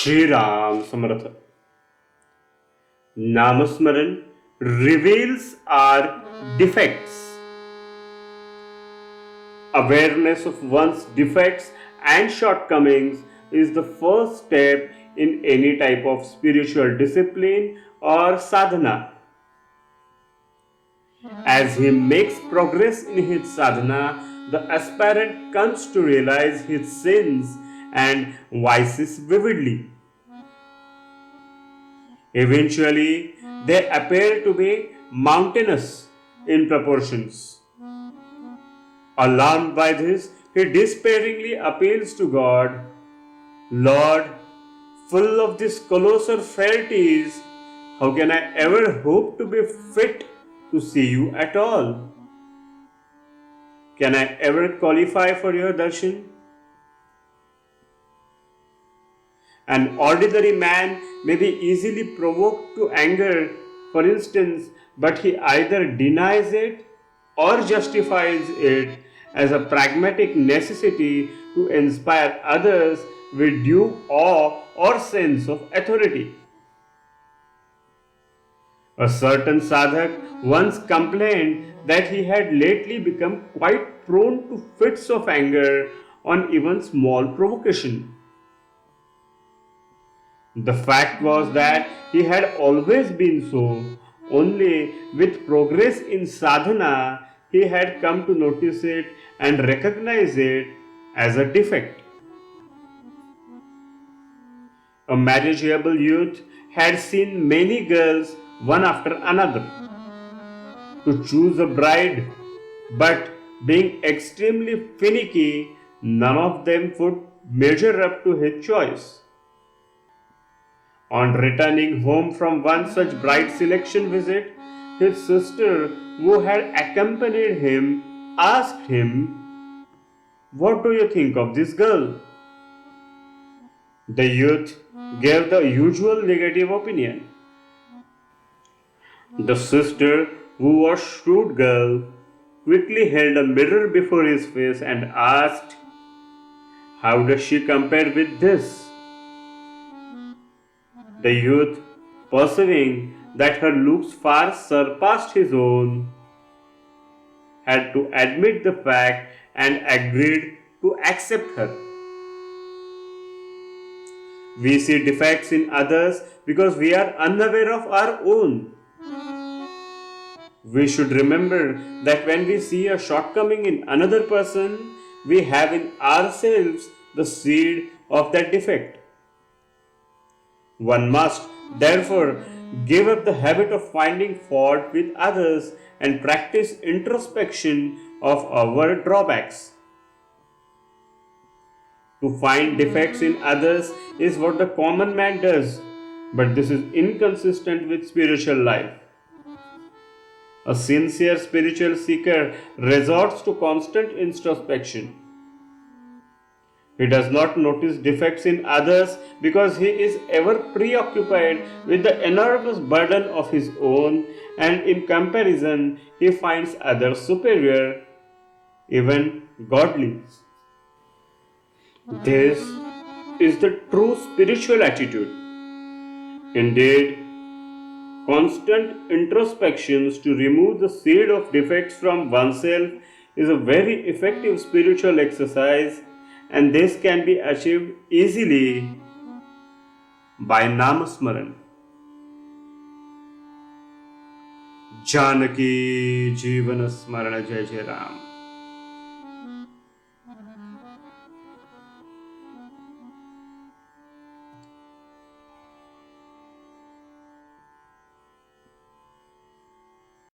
Shri Ram Samartha. Namsmaran reveals our defects. Awareness of one's defects and shortcomings is the first step in any type of spiritual discipline or sadhana. As he makes progress in his sadhana, the aspirant comes to realize his sins and vices vividly. Eventually, they appear to be mountainous in proportions. Alarmed by this, he despairingly appeals to God, Lord, full of these colossal frailties, how can I ever hope to be fit to see you at all? Can I ever qualify for your darshan? An ordinary man may be easily provoked to anger, for instance, but he either denies it or justifies it as a pragmatic necessity to inspire others with due awe or sense of authority. A certain sadhak once complained that he had lately become quite prone to fits of anger on even small provocation. The fact was that he had always been so, only with progress in sadhana he had come to notice it and recognize it as a defect. A marriageable youth had seen many girls one after another. To choose a bride, but being extremely finicky, none of them would measure up to his choice. On returning home from one such bride selection visit, his sister, who had accompanied him, asked him, "What do you think of this girl?" The youth gave the usual negative opinion. The sister, who was a shrewd girl, quickly held a mirror before his face and asked, "How does she compare with this?" The youth, perceiving that her looks far surpassed his own, had to admit the fact and agreed to accept her. We see defects in others because we are unaware of our own. We should remember that when we see a shortcoming in another person, we have in ourselves the seed of that defect. One must, therefore, give up the habit of finding fault with others and practice introspection of our drawbacks. To find defects in others is what the common man does, but this is inconsistent with spiritual life. A sincere spiritual seeker resorts to constant introspection. He does not notice defects in others because he is ever preoccupied with the enormous burden of his own, and in comparison he finds others superior, even godly. This is the true spiritual attitude. Indeed, constant introspections to remove the seed of defects from oneself is a very effective spiritual exercise, and this can be achieved easily by namsmaran. Janaki Jeevan Smarana Jai Jai Ram.